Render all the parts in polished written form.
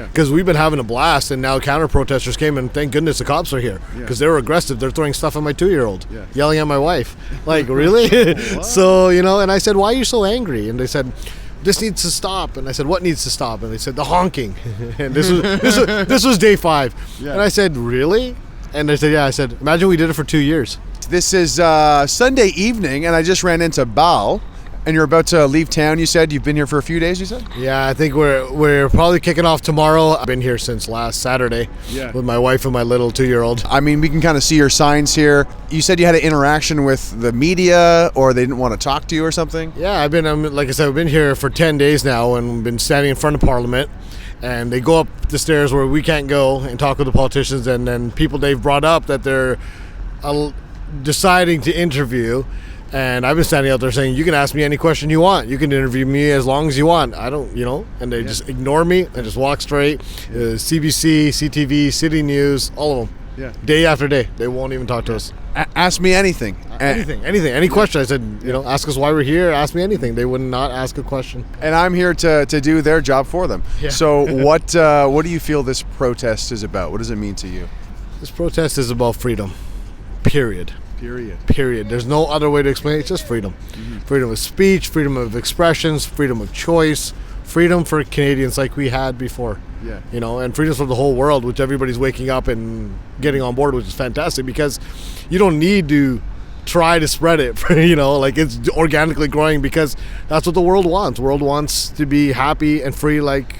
Because we've been having a blast, and now counter-protesters came, and thank goodness the cops are here. Because they were aggressive. They're throwing stuff at my 2-year-old, yelling at my wife. Like, really? So, and I said, why are you so angry? And they said, this needs to stop. And I said, what needs to stop? And they said, the honking. And this was day 5. And I said, really? And they said, yeah. I said, imagine we did it for 2 years. This is Sunday evening, and I just ran into Bao. And you're about to leave town, you said? You've been here for a few days, you said? Yeah, I think we're probably kicking off tomorrow. I've been here since last Saturday with my wife and my little 2-year-old. I mean, we can kind of see your signs here. You said you had an interaction with the media, or they didn't want to talk to you or something? Yeah, like I said, I've been here for 10 days now, and been standing in front of Parliament. And they go up the stairs where we can't go and talk with the politicians, and then people they've brought up that they're deciding to interview. And I've been standing out there saying, you can ask me any question you want. You can interview me as long as you want. I don't, and they just ignore me and just walk straight. CBC, CTV, City News, all of them. Yeah. Day after day. They won't even talk to us. Ask me anything. Anything. Any question. I said, ask us why we're here. Ask me anything. They would not ask a question. And I'm here to do their job for them. Yeah. So what do you feel this protest is about? What does it mean to you? This protest is about freedom. Period. There's no other way to explain it. It's just freedom. Mm-hmm. Freedom of speech, freedom of expressions, freedom of choice, freedom for Canadians like we had before. Yeah. And freedoms for the whole world, which everybody's waking up and getting on board, which is fantastic, because you don't need to try to spread it, like it's organically growing, because that's what the world wants. The world wants to be happy and free like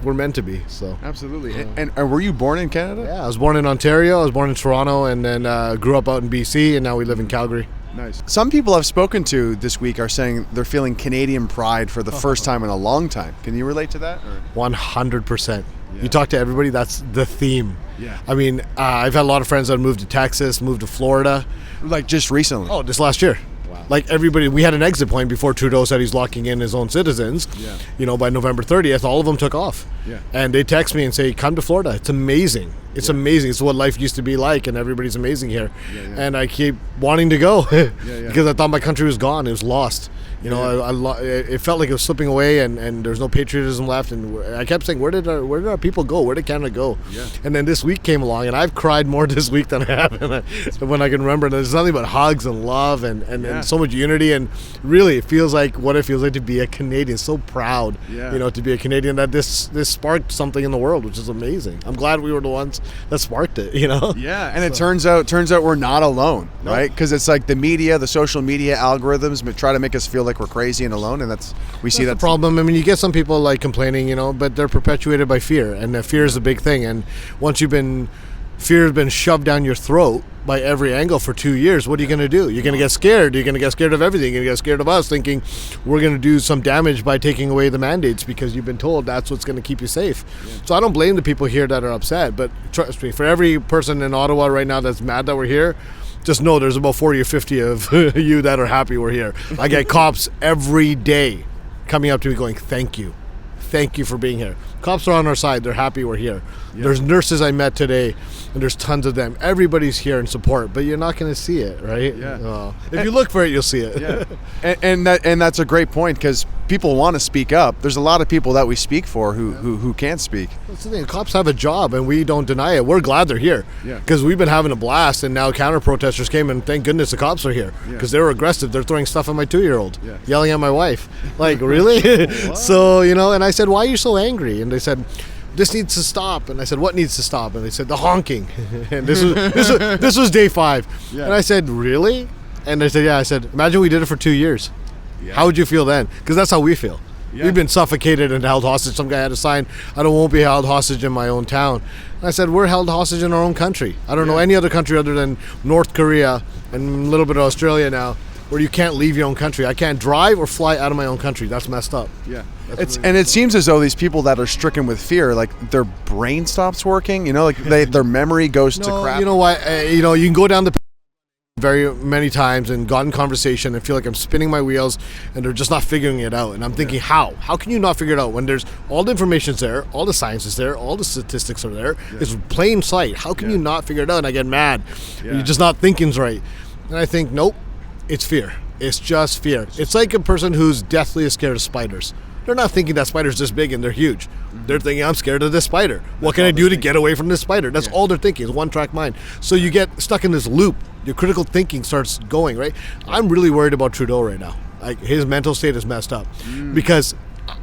we're meant to be. So absolutely. And were you born in Canada? Yeah, I was born in Ontario. I was born in Toronto, and then grew up out in BC, and now we live in Calgary. Nice. Some people I've spoken to this week are saying they're feeling Canadian pride for the first time in a long time. Can you relate to that? 100%. You talk to everybody, that's the theme. Yeah. I mean, I've had a lot of friends that moved to Texas, moved to Florida. Like just recently? Oh, just last year. Wow. Like everybody, we had an exit point before Trudeau said he's locking in his own citizens. Yeah. By November 30th, all of them took off. Yeah. And they text me and say, come to Florida. It's amazing. It's amazing. It's what life used to be like, and everybody's amazing here. Yeah, yeah. And I keep wanting to go because I thought my country was gone. It was lost. It felt like it was slipping away, and there's no patriotism left. And I kept saying, where did our people go? Where did Canada go? Yeah. And then this week came along, and I've cried more this week than I have when I can remember. And there's nothing but hugs and love and so much unity. And really, it feels like what it feels like to be a Canadian. So proud, to be a Canadian, that this sparked something in the world, which is amazing. I'm glad we were the ones that sparked it. Yeah, and it turns out we're not alone, right? Because it's like the media, the social media algorithms try to make us feel like we're crazy and alone, and that's the problem. I mean, you get some people like complaining, but they're perpetuated by fear, and fear is a big thing. And once fear has been shoved down your throat by every angle for 2 years, what are you going to do? You're going to get scared. You're going to get scared of everything. You're going to get scared of us, thinking we're going to do some damage by taking away the mandates because you've been told that's what's going to keep you safe. Yeah. So I don't blame the people here that are upset, but trust me, for every person in Ottawa right now that's mad that we're here, just know there's about 40 or 50 of you that are happy we're here. I get cops every day coming up to me going, thank you for being here. Cops are on our side. They're happy we're here. Yeah. There's nurses I met today, and there's tons of them. Everybody's here in support, but you're not going to see it, right? Yeah. If you look for it, you'll see it. Yeah. and that's a great point, because people want to speak up. There's a lot of people that we speak for who can't speak. That's the thing. Cops have a job, and we don't deny it. We're glad they're here, because we've been having a blast, and now counter-protesters came, and thank goodness the cops are here, because they were aggressive. They're throwing stuff at my 2-year-old, yelling at my wife. Like, really? So, and I said, why are you so angry? And they said, this needs to stop. And I said, what needs to stop? And they said, the honking. And this was day 5. Yeah. And I said, really? And they said, yeah. I said, imagine we did it for 2 years. Yeah. How would you feel then? Because that's how we feel. Yeah. We've been suffocated and held hostage. Some guy had a sign, I won't be held hostage in my own town. And I said, we're held hostage in our own country. I don't know any other country other than North Korea and a little bit of Australia now, where you can't leave your own country. I can't drive or fly out of my own country. That's messed up. Yeah. It seems as though these people that are stricken with fear, like their brain stops working, their memory goes to crap. You know what? You can go down the very many times and got in conversation and feel like I'm spinning my wheels and they're just not figuring it out. And I'm thinking, how can you not figure it out when there's all the information's there, all the science is there, all the statistics are there. It's plain sight. How can you not figure it out? And I get mad. You're just not thinking's right. And I think, nope, it's fear. It's just fear. It's like a person who's deathly scared of spiders. they're not thinking that spider's this big and they're huge. They're thinking, I'm scared of this spider. What can I do to get away from this spider? That's all they're thinking, is one-track mind. So you get stuck in this loop. Your critical thinking starts going, right? I'm really worried about Trudeau right now. Like, his mental state is messed up because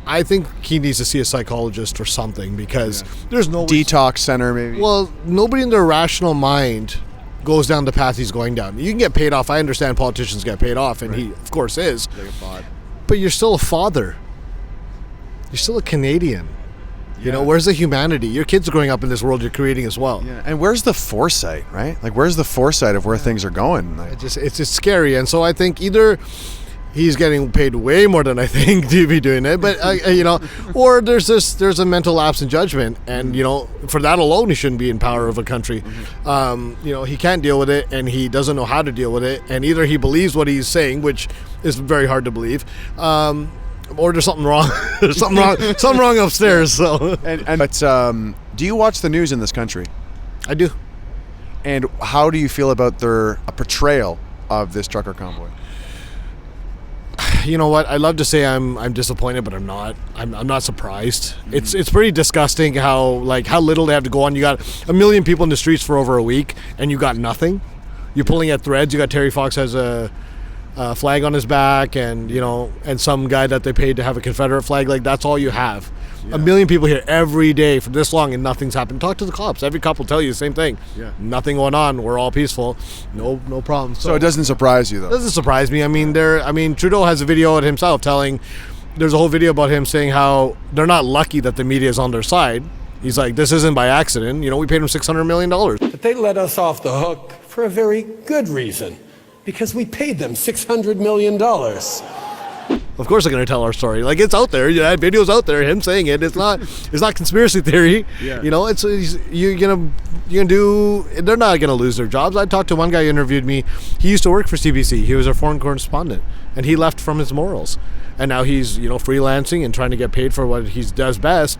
I think he needs to see a psychologist or something, because there's no detox center maybe. Well, nobody in their rational mind goes down the path he's going down. You can get paid off. I understand politicians get paid off, and he, of course, is. But you're still a father. You're still a Canadian. You know, where's the humanity? Your kids are growing up in this world you're creating as well. Yeah. And where's the foresight, right? Like, where's the foresight of where things are going? Like, it's just scary. And so I think either he's getting paid way more than I think to be doing it, but you know, or there's a mental lapse in judgment, and you know, for that alone he shouldn't be in power of a country. You know, he can't deal with it, and he doesn't know how to deal with it, and either he believes what he's saying, which is very hard to believe, or there's something wrong. There's something wrong upstairs. So but do you watch the news in this country? I do. And how do you feel about their portrayal of this trucker convoy? You know what? I love to say I'm disappointed, but I'm not. I'm not surprised. It's pretty disgusting how little they have to go on. You got 1 million people in the streets for over a week, and you got nothing. You're pulling at threads. You got Terry Fox has a flag on his back, and you know, and some guy that they paid to have a Confederate flag. Like, that's all you have. 1 million people here every day for this long, and nothing's happened. Talk to the cops. Every cop will tell you the same thing. Nothing going on. We're all peaceful. No problem. So it doesn't surprise you, though. It doesn't surprise me. I mean, Trudeau has a video of himself telling. There's a whole video about him saying how they're not lucky that the media is on their side. He's like, this isn't by accident. You know, we paid him $600 million. But they let us off the hook for a very good reason, because we paid them $600 million. Of course they're going to tell our story. Like, it's out there. That video's out there. Him saying it. It's not conspiracy theory. You know, you're gonna do. They're not going to lose their jobs. I talked to one guy who interviewed me. He used to work for CBC. He was a foreign correspondent, and he left from his morals. And now he's, you know, freelancing and trying to get paid for what he does best.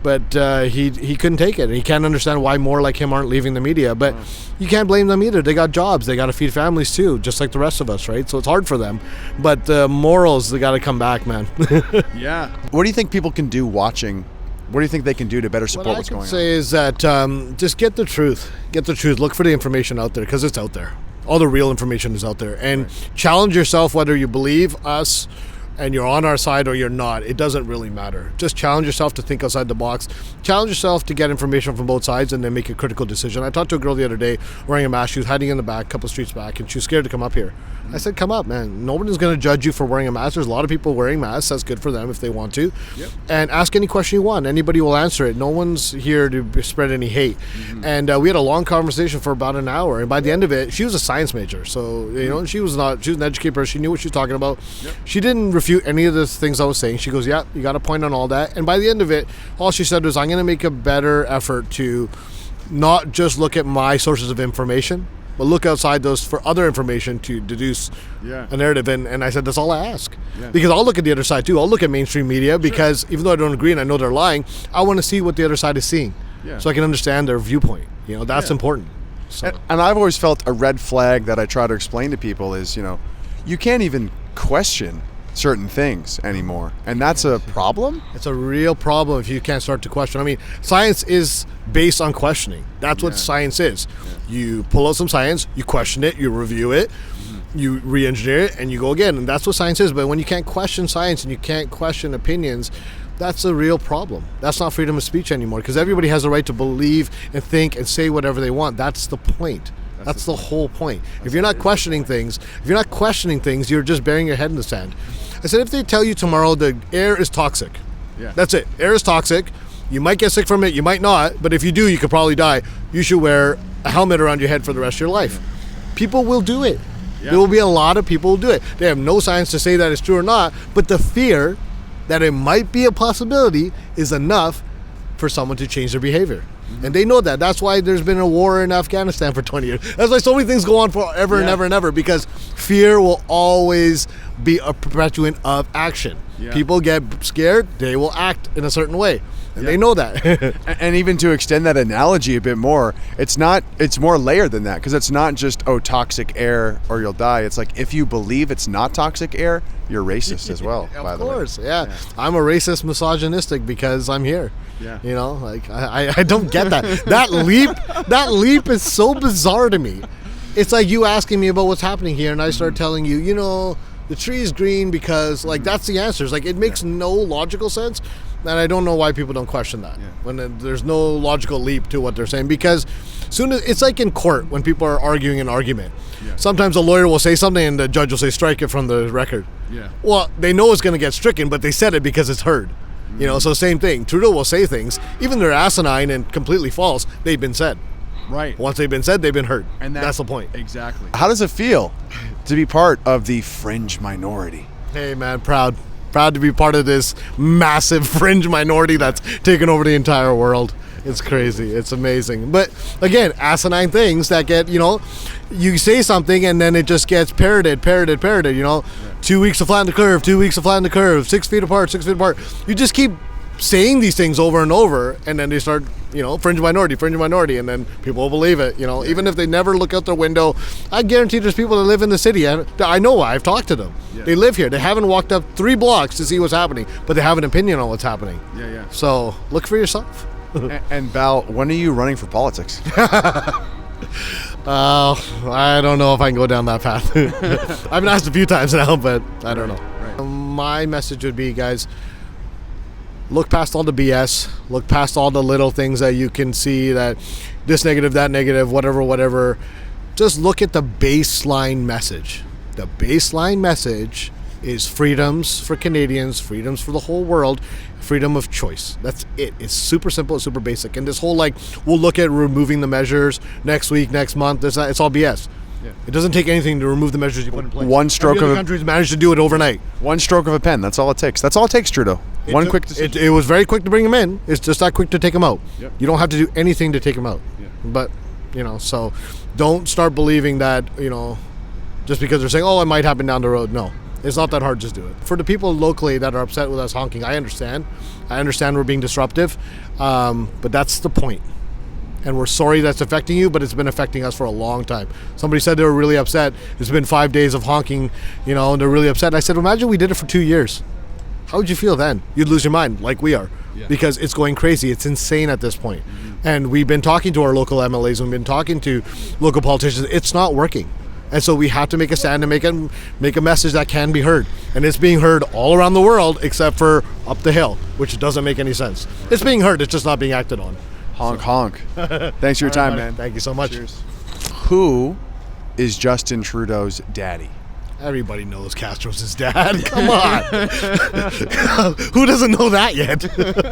But he couldn't take it, and he can't understand why more like him aren't leaving the media. But you can't blame them either. They got jobs. They got to feed families too, just like the rest of us, right? So it's hard for them. But morals, they got to come back, man. What do you think people can do watching? What do you think they can do to better support what's going on? What I can say is that just get the truth. Get the truth. Look for the information out there, because it's out there. All the real information is out there. And challenge yourself, whether you believe us and you're on our side or you're not. It doesn't really matter. Just challenge yourself to think outside the box. Challenge yourself to get information from both sides and then make a critical decision. I talked to a girl the other day wearing a mask. She was hiding in the back, a couple streets back, and she was scared to come up here. I said, come up, man. Nobody's going to judge you for wearing a mask. There's a lot of people wearing masks. That's good for them if they want to. And ask any question you want. Anybody will answer it. No one's here to spread any hate. And we had a long conversation for about an hour. And by the end of it, she was a science major. So, you know, she was an educator. She knew what she was talking about. She didn't refute any of the things I was saying. She goes, yeah, you got a point on all that. And by the end of it, all she said was, I'm going to make a better effort to not just look at my sources of information, but look outside those for other information to deduce a narrative. And I said, that's all I ask. Because I'll look at the other side too. I'll look at mainstream media because even though I don't agree and I know they're lying, I want to see what the other side is seeing so I can understand their viewpoint. You know, that's important. So. And I've always felt a red flag that I try to explain to people is, you know, you can't even question certain things anymore, and that's a problem. It's a real problem if you can't start to question. I mean, science is based on questioning. That's what science is. You pull out some science, you question it, you review it, you re-engineer it, and you go again, and that's what science is. But when you can't question science and you can't question opinions, that's a real problem. That's not freedom of speech anymore, because everybody has the right to believe and think and say whatever they want. That's the point. That's the whole point. If you're not questioning things, you're just burying your head in the sand. I said, if they tell you tomorrow the air is toxic, that's it. Air is toxic. You might get sick from it, you might not, but if you do, you could probably die. You should wear a helmet around your head for the rest of your life. People will do it. There will be a lot of people who do it. They have no science to say that it's true or not, but the fear that it might be a possibility is enough for someone to change their behavior. And they know that. That's why there's been a war in Afghanistan for 20 years. That's why so many things go on forever and ever and ever, because fear will always be a perpetuant of action. Yeah. People get scared, they will act in a certain way. And they know that. And even to extend that analogy a bit more, it's more layered than that, because it's not just, toxic air or you'll die. It's like, if you believe it's not toxic air, you're racist as well. Of course, yeah. I'm a racist, misogynistic because I'm here. Yeah. You know, like I don't get that. That leap is so bizarre to me. It's like you asking me about what's happening here, and I start telling you, the tree is green because, like, that's the answer. It's like, it makes no logical sense. And I don't know why people don't question that when there's no logical leap to what they're saying. Because soon as it's like in court when people are arguing an argument, sometimes a lawyer will say something and the judge will say strike it from the record. Yeah. Well, they know it's going to get stricken, but they said it because it's heard. So same thing. Trudeau will say things, even they're asinine and completely false. They've been said. Right. Once they've been said, they've been heard. And that's the point. Exactly. How does it feel to be part of the fringe minority? Hey, man, proud to be part of this massive fringe minority that's taken over the entire world. It's crazy. It's amazing. But again, asinine things that get, you say something and then it just gets parroted. 2 weeks to flatten the curve, 2 weeks to flatten the curve, 6 feet apart. You just keep saying these things over and over, and then they start, fringe minority, and then people will believe it, even if they never look out their window. I guarantee there's people that live in the city. I know, I've talked to them. Yeah. They live here. They haven't walked up 3 blocks to see what's happening, but they have an opinion on what's happening. Yeah. So look for yourself. And Val, when are you running for politics? I don't know if I can go down that path. I've been asked a few times now, but I don't know. Right. My message would be, guys, look past all the BS. Look past all the little things that you can see, that this negative, that negative, whatever. Just look at the baseline message. The baseline message is freedoms for Canadians, freedoms for the whole world, freedom of choice. That's it. It's super simple, it's super basic. And this whole, we'll look at removing the measures next week, next month, it's all BS. Yeah. It doesn't take anything to remove the measures you put in place. One stroke of countries managed to do it overnight. One stroke of a pen. That's all it takes. That's all it takes, Trudeau. One quick decision. It was very quick to bring him in. It's just that quick to take him out. Yep. You don't have to do anything to take him out. Yeah. But, so don't start believing that, just because they're saying, it might happen down the road. No. It's not that hard. Just do it. For the people locally that are upset with us honking, I understand. We're being disruptive, but that's the point. And we're sorry that's affecting you, but it's been affecting us for a long time. Somebody said they were really upset. It's been 5 days of honking, and they're really upset. I said, imagine we did it for 2 years. How would you feel then? You'd lose your mind, like we are, because it's going crazy. It's insane at this point. Mm-hmm. And we've been talking to our local MLAs. We've been talking to local politicians. It's not working. And so we have to make a stand and make a message that can be heard. And it's being heard all around the world except for up the hill, which doesn't make any sense. It's being heard. It's just not being acted on. Honk. Thanks for your time, man. Thank you so much. Cheers. Who is Justin Trudeau's daddy? Everybody knows Castro's his dad. Come on. Who doesn't know that yet?